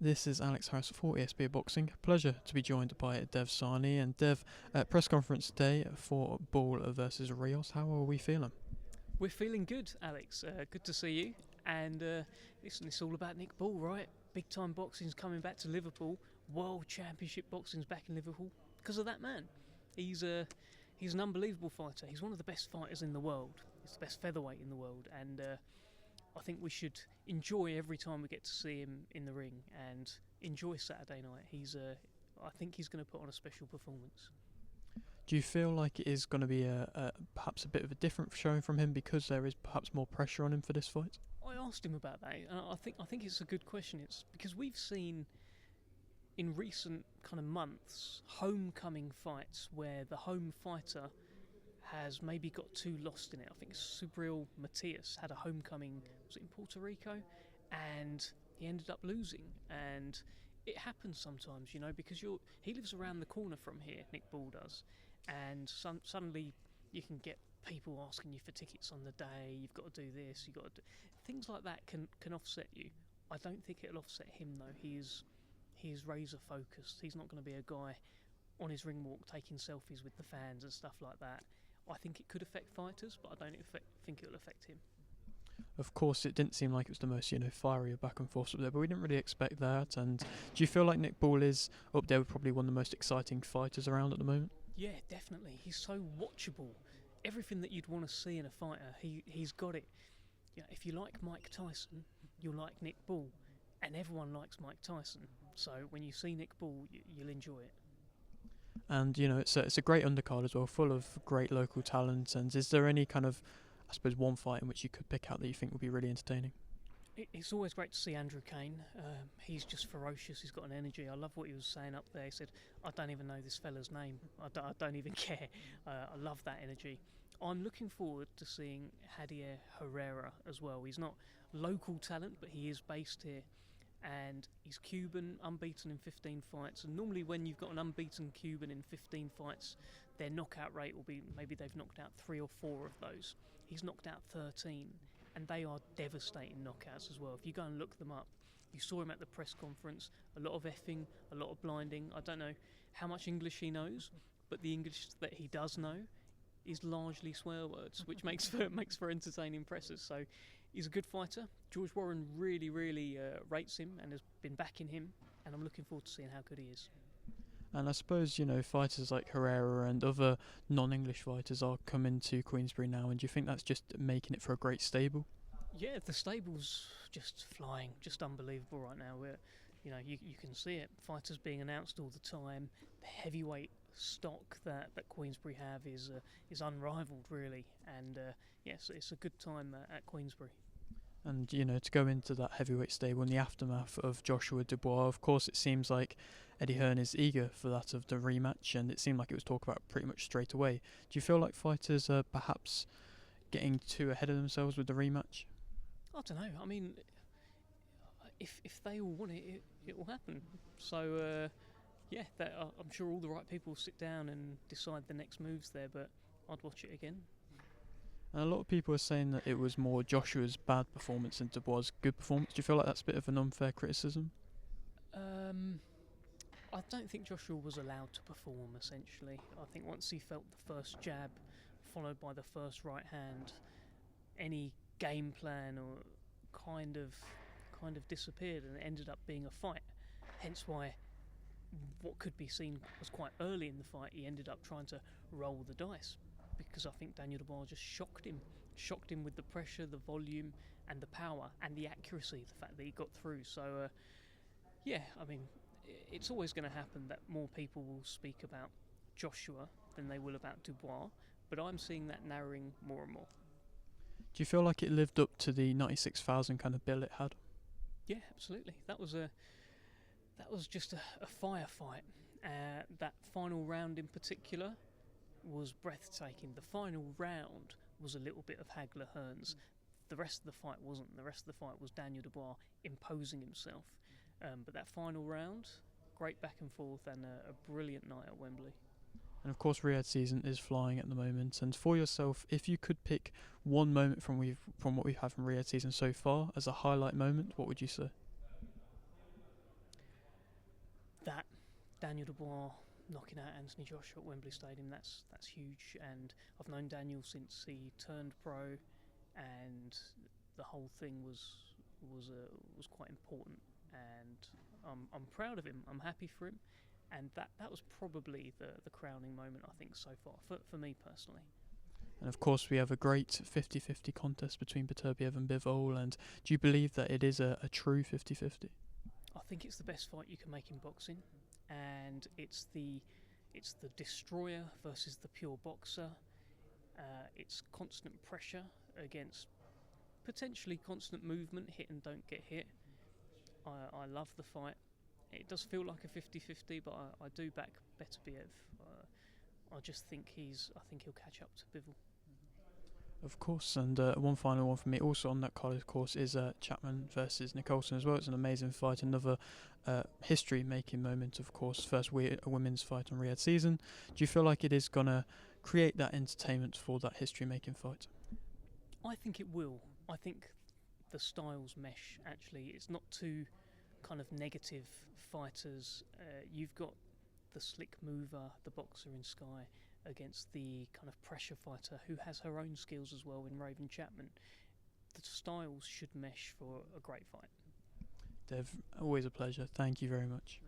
This is Alex Harris for ESBR Boxing. Pleasure to be joined by Dev Sahni. And Dev, press conference today for Bull versus Rios. How are we feeling? We're feeling good, Alex. Good to see you. And listen, it's all about Nick Bull, right? Big time boxing's coming back to Liverpool. World Championship boxing's back in Liverpool because of that man. He's an unbelievable fighter. He's one of the best fighters in the world. He's the best featherweight in the world, and I think we should enjoy every time we get to see him in the ring and enjoy Saturday night. I think he's going to put on a special performance. Do you feel like it is going to be perhaps a bit of a different showing from him because there is perhaps more pressure on him for this fight? I asked him about that, and I think it's a good question. It's because we've seen in recent kind of months homecoming fights where the home fighter has maybe got too lost in it. I think Subriel Matias had a homecoming, was it in Puerto Rico? And he ended up losing. And it happens sometimes, because he lives around the corner from here, Nick Bull does. And suddenly you can get people asking you for tickets on the day, you've got to do this, you've got to do... Things like that can offset you. I don't think it'll offset him though. He is razor focused. He's not going to be a guy on his ring walk taking selfies with the fans and stuff like that. I think it could affect fighters, but I don't think it'll affect him. Of course, it didn't seem like it was the most, fiery back and forth up there, but we didn't really expect that. And do you feel like Nick Bull is up there with probably one of the most exciting fighters around at the moment? Yeah, definitely. He's so watchable. Everything that you'd want to see in a fighter, he's got it. If you like Mike Tyson, you'll like Nick Bull, and everyone likes Mike Tyson. So when you see Nick Bull, you'll enjoy it. And it's a great undercard as well, full of great local talent. And is there any kind of, I suppose, one fight in which you could pick out that you think would be really entertaining? It's always great to see Andrew Kane. He's just ferocious. He's got an energy. I love what he was saying up there. He said, "I don't even know this fella's name. I don't even care." I love that energy. I'm looking forward to seeing Javier Herrera as well. He's not local talent, but he is based here. And he's Cuban, unbeaten in 15 fights. And normally when you've got an unbeaten Cuban in 15 fights, their knockout rate will be maybe they've knocked out 3 or 4 of those. He's knocked out 13, and they are devastating knockouts as well. If you go and look them up, you saw him at the press conference, a lot of effing, a lot of blinding. I don't know how much English he knows, but the English that he does know is largely swear words, which makes for entertaining presses. So he's a good fighter. George Warren really rates him and has been backing him, and I'm looking forward to seeing how good he is. And I suppose, fighters like Herrera and other non-English fighters are coming to Queensbury now, and do you think that's just making it for a great stable? Yeah, the stable's just flying, just unbelievable right now. You can see it. Fighters being announced all the time. The heavyweight stock that Queensbury have is unrivaled, really. And yes, it's a good time at Queensbury. And, to go into that heavyweight stable in the aftermath of Joshua Dubois, of course, it seems like Eddie Hearn is eager for that of the rematch, and it seemed like it was talked about pretty much straight away. Do you feel like fighters are perhaps getting too ahead of themselves with the rematch? I don't know. I mean, if they all want it, it will happen. So, I'm sure all the right people will sit down and decide the next moves there, but I'd watch it again. And a lot of people are saying that it was more Joshua's bad performance than Dubois' good performance. Do you feel like that's a bit of an unfair criticism? I don't think Joshua was allowed to perform, essentially. I think once he felt the first jab, followed by the first right hand, any game plan or kind of disappeared, and it ended up being a fight. Hence why what could be seen was quite early in the fight, he ended up trying to roll the dice, because I think Daniel Dubois just shocked him with the pressure, the volume and the power and the accuracy, the fact that he got through. So it's always going to happen that more people will speak about Joshua than they will about Dubois, but I'm seeing that narrowing more and more. Do you feel like it lived up to the 96,000 kind of bill it had? Yeah, absolutely. That was just a firefight. That final round in particular was breathtaking. The final round was a little bit of Hagler Hearns. The rest of the fight wasn't. The rest of the fight was Daniel Dubois imposing himself. But that final round, great back and forth, and a brilliant night at Wembley. And of course, Riyadh season is flying at the moment. And for yourself, if you could pick one moment from what we've had from Riyadh season so far as a highlight moment, what would you say? that, Daniel Dubois knocking out Anthony Joshua at Wembley Stadium, that's huge. And I've known Daniel since he turned pro, and the whole thing was quite important. And I'm proud of him. I'm happy for him. And that was probably the crowning moment, I think, so far, for me personally. And of course, we have a great 50-50 contest between Beterbiev and Bivol. And do you believe that it is a true 50-50? I think it's the best fight you can make in boxing, and it's the destroyer versus the pure boxer. It's constant pressure against potentially constant movement, hit and don't get hit. I love the fight. It does feel like a 50-50, but I do back Beterbiev. I just think I think he'll catch up to Bivol. Of course, and one final one for me, also on that card, of course, is Chapman versus Nicholson as well. It's an amazing fight, another history-making moment, of course. First a women's fight on Riyadh season. Do you feel like it is going to create that entertainment for that history-making fight? I think it will. I think the styles mesh, actually. It's not two kind of negative fighters. You've got the slick mover, the boxer in Sky, against the kind of pressure fighter who has her own skills as well in Raven Chapman. The styles should mesh for a great fight. Dev, always a pleasure. Thank you very much.